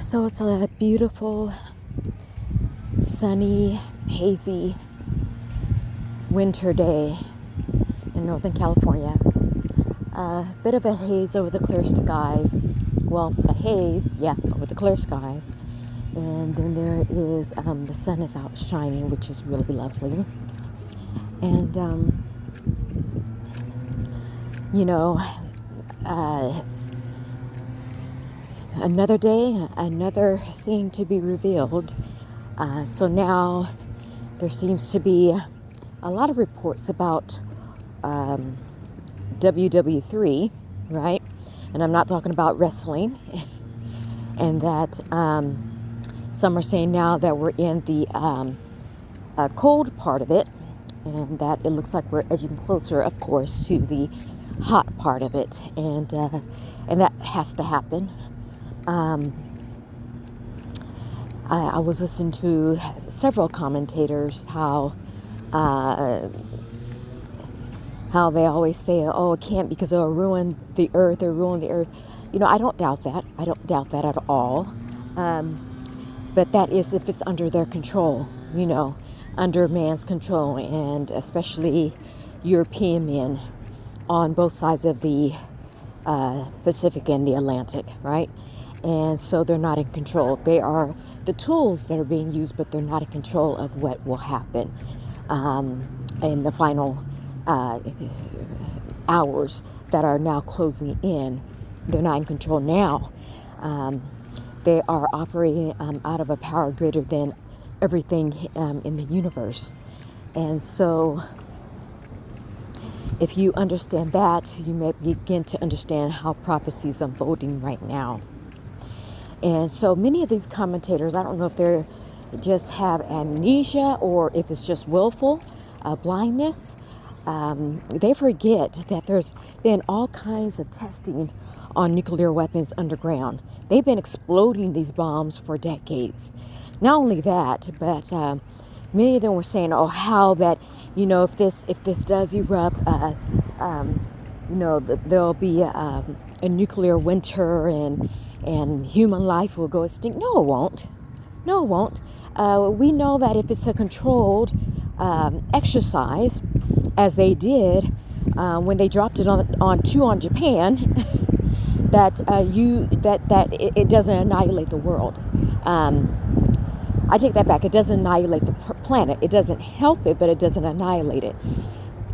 So it's a beautiful, sunny, hazy winter day in Northern California. A bit of a haze over the clear skies. Well, a haze, over the clear skies. And then there is, the sun is out shining, which is really lovely. And, it's another day, another thing to be revealed. So now there seems to be a lot of reports about WWIII, right? And I'm not talking about wrestling. And that some are saying now that we're in the cold part of it, and that it looks like we're edging closer, of course, to the hot part of it, and that has to happen. I was listening to several commentators how they always say, "Oh, it can't because it'll ruin the earth or ruin the earth." I don't doubt that. I don't doubt that at all. But that is if it's under their control, under man's control, and especially European men on both sides of the Pacific and the Atlantic, right? And so they're not in control. They are the tools that are being used, but they're not in control of what will happen in the final hours that are now closing in. They're not in control now. They are operating out of a power greater than everything in the universe. And so if you understand that, you may begin to understand how prophecy is unfolding right now. And so many of these commentators, I don't know if they just have amnesia or if it's just willful blindness. They forget that there's been all kinds of testing on nuclear weapons underground. They've been exploding these bombs for decades. Not only that, but many of them were saying, "Oh, how that if this does erupt, there'll be a nuclear winter and human life will go extinct." No, it won't. No, it won't. We know that if it's a controlled exercise, as they did when they dropped it on Japan, that it doesn't annihilate the world. I take that back. It doesn't annihilate the planet. It doesn't help it, but it doesn't annihilate it.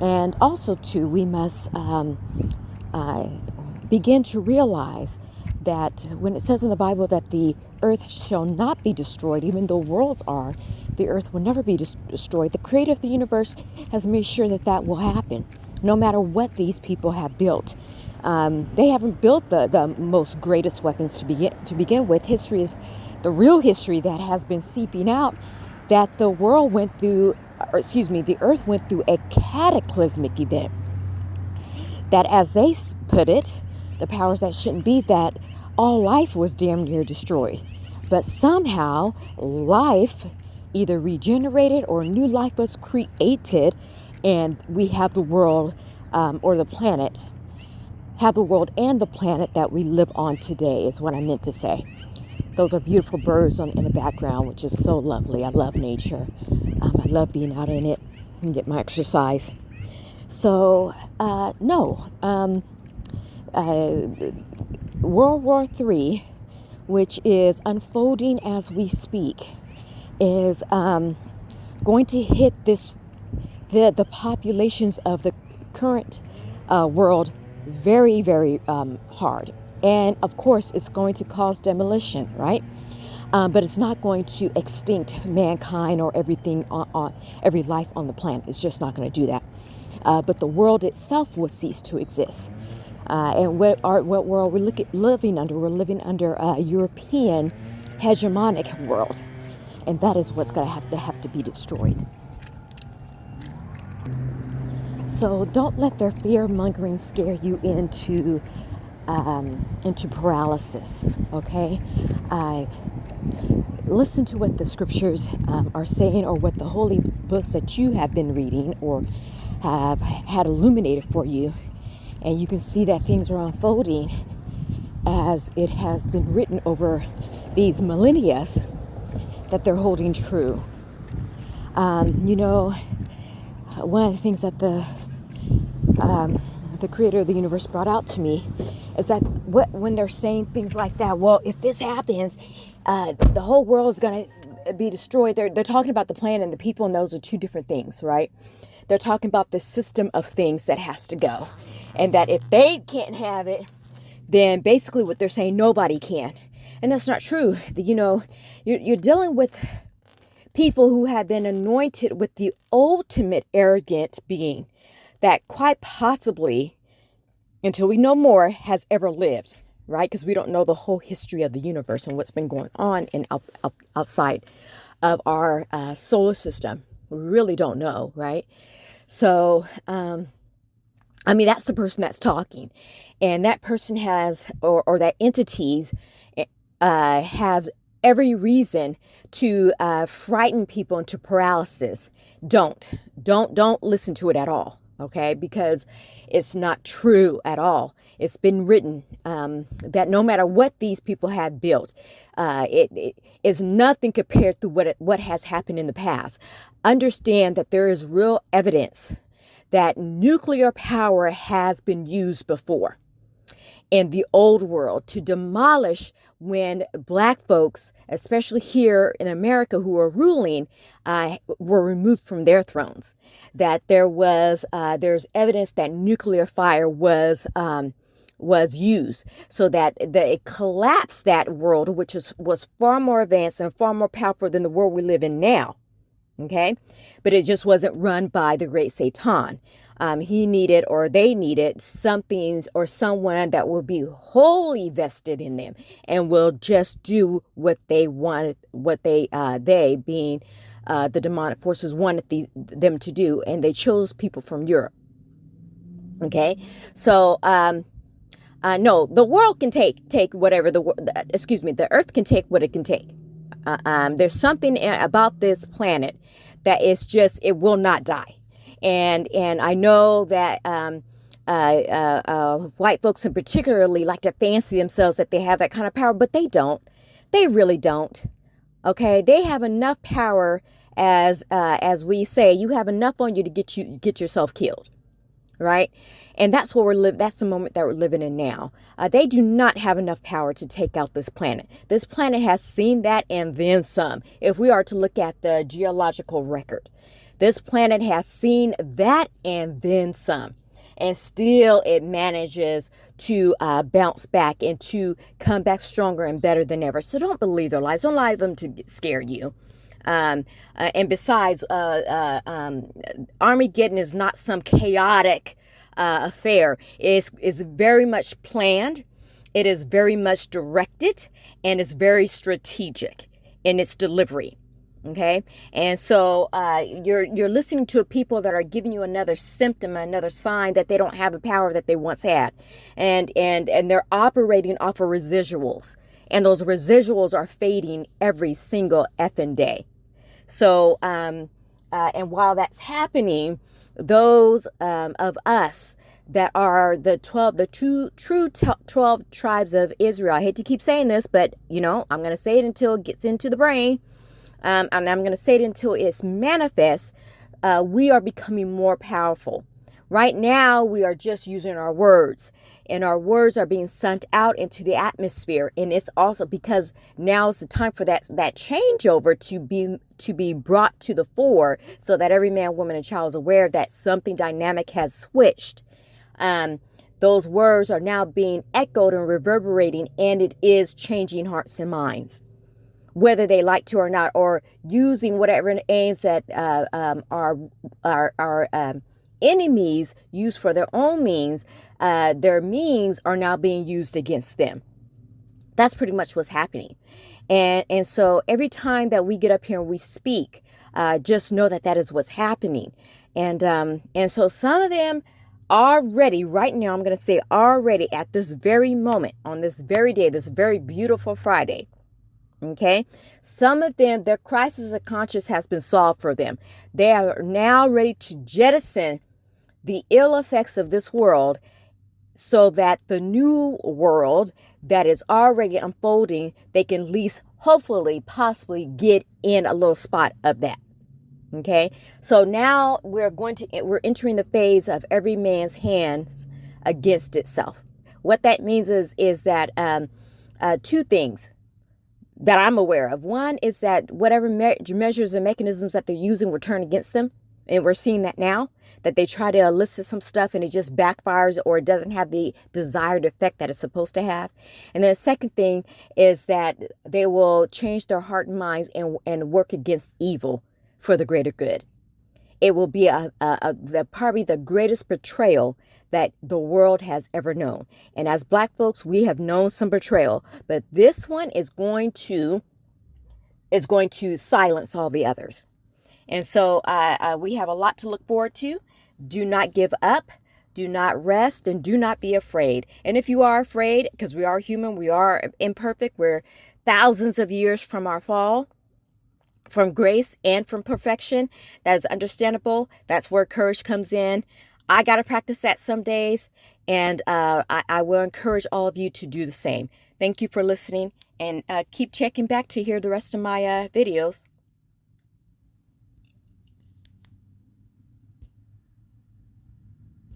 And also, too, we must begin to realize that when it says in the Bible that the earth shall not be destroyed, even though worlds are, the earth will never be destroyed. The creator of the universe has made sure that will happen, no matter what these people have built. They haven't built the most greatest weapons to begin with. History is the real history that has been seeping out, that the earth went through a cataclysmic event. That, as they put it, the powers that shouldn't be, that all life was damn near destroyed. But somehow life either regenerated or new life was created, and we have the world or the planet, have the world and the planet that we live on today, is what I meant to say. Those are beautiful birds in the background, which is so lovely. I love nature. I love being out in it and get my exercise. So, World War III, which is unfolding as we speak, is going to hit the populations of the current world very, very hard. And of course, it's going to cause demolition, right? But it's not going to extinct mankind or everything on every life on the planet. It's just not going to do that. But the world itself will cease to exist. And what world we're living under? We're living under a European hegemonic world, and that is what's going to have to be destroyed. So don't let their fear mongering scare you into paralysis. Okay, listen to what the scriptures are saying, or what the holy books that you have been reading or have had illuminated for you. And you can see that things are unfolding as it has been written over these millennia that they're holding true. You know, one of the things that the creator of the universe brought out to me is that when they're saying things like that, well, if this happens, the whole world is going to be destroyed. They're talking about the plan and the people, and those are two different things, right? They're talking about the system of things that has to go, and that if they can't have it, then basically what they're saying, nobody can. And that's not true. You know, you're dealing with people who have been anointed with the ultimate arrogant being that quite possibly, until we know more, has ever lived, right? Because we don't know the whole history of the universe and what's been going on in outside of our solar system. We really don't know, right? So, I mean, that's the person that's talking. And that person has, or that entities have every reason to frighten people into paralysis. Don't listen to it at all, okay? Because it's not true at all. It's been written that no matter what these people have built, it is nothing compared to what has happened in the past. Understand that there is real evidence that nuclear power has been used before in the old world to demolish when black folks, especially here in America who are ruling, were removed from their thrones. That there's evidence that nuclear fire was used so that it collapsed that world, which was far more advanced and far more powerful than the world we live in now. Okay, but it just wasn't run by the great Satan. He needed, or they needed, something or someone that will be wholly vested in them and will just do what they wanted, what they being the demonic forces wanted them to do, and they chose people from Europe. Okay, so no, the world can take whatever the earth can take what it can take. There's something about this planet that is just, it will not die. And I know that white folks in particularly like to fancy themselves that they have that kind of power, but they don't. They really don't. Okay, they have enough power, as we say, you have enough on you to get yourself killed. Right? And that's what that's the moment that we're living in now. They do not have enough power to take out this planet. This planet has seen that and then some. If we are to look at the geological record, this planet has seen that and then some. And still it manages to bounce back and to come back stronger and better than ever. So don't believe their lies. Don't allow them to scare you. And besides, Armageddon is not some chaotic affair. It's very much planned. It is very much directed, and it's very strategic in its delivery. Okay, and so you're listening to people that are giving you another symptom, another sign that they don't have the power that they once had, and they're operating off of residuals. And those residuals are fading every single effing day. So, and while that's happening, those of us that are the true 12 tribes of Israel, I hate to keep saying this, but, you know, I'm going to say it until it gets into the brain. And I'm going to say it until it's manifest. We are becoming more powerful. Right now, we are just using our words, and our words are being sent out into the atmosphere. And it's also because now is the time for that changeover to be brought to the fore, so that every man, woman, and child is aware that something dynamic has switched. Those words are now being echoed and reverberating, and it is changing hearts and minds, whether they like to or not, or using whatever aims that our enemies use for their own means. Their means are now being used against them. That's pretty much what's happening. And so every time that we get up here and we speak, just know that is what's happening. And so some of them already, right now, I'm going to say already at this very moment, on this very day, this very beautiful Friday, okay, some of them, their crisis of conscience has been solved for them. They are now ready to jettison the ill effects of this world so that the new world that is already unfolding, they can at least hopefully possibly get in a little spot of that. Okay, so now we're entering the phase of every man's hands against itself. What that means is that two things that I'm aware of. One is that whatever measures and mechanisms that they're using will turn against them. And we're seeing that now, that they try to elicit some stuff and it just backfires or it doesn't have the desired effect that it's supposed to have. And then the second thing is that they will change their heart and minds and work against evil for the greater good. It will be probably the greatest betrayal that the world has ever known. And as Black folks, we have known some betrayal, but this one is going to silence all the others. And so we have a lot to look forward to. Do not give up. Do not rest, and do not be afraid. And if you are afraid, because we are human, we are imperfect, we're thousands of years from our fall, from grace and from perfection. That is understandable. That's where courage comes in. I got to practice that some days, and I will encourage all of you to do the same. Thank you for listening, and keep checking back to hear the rest of my videos.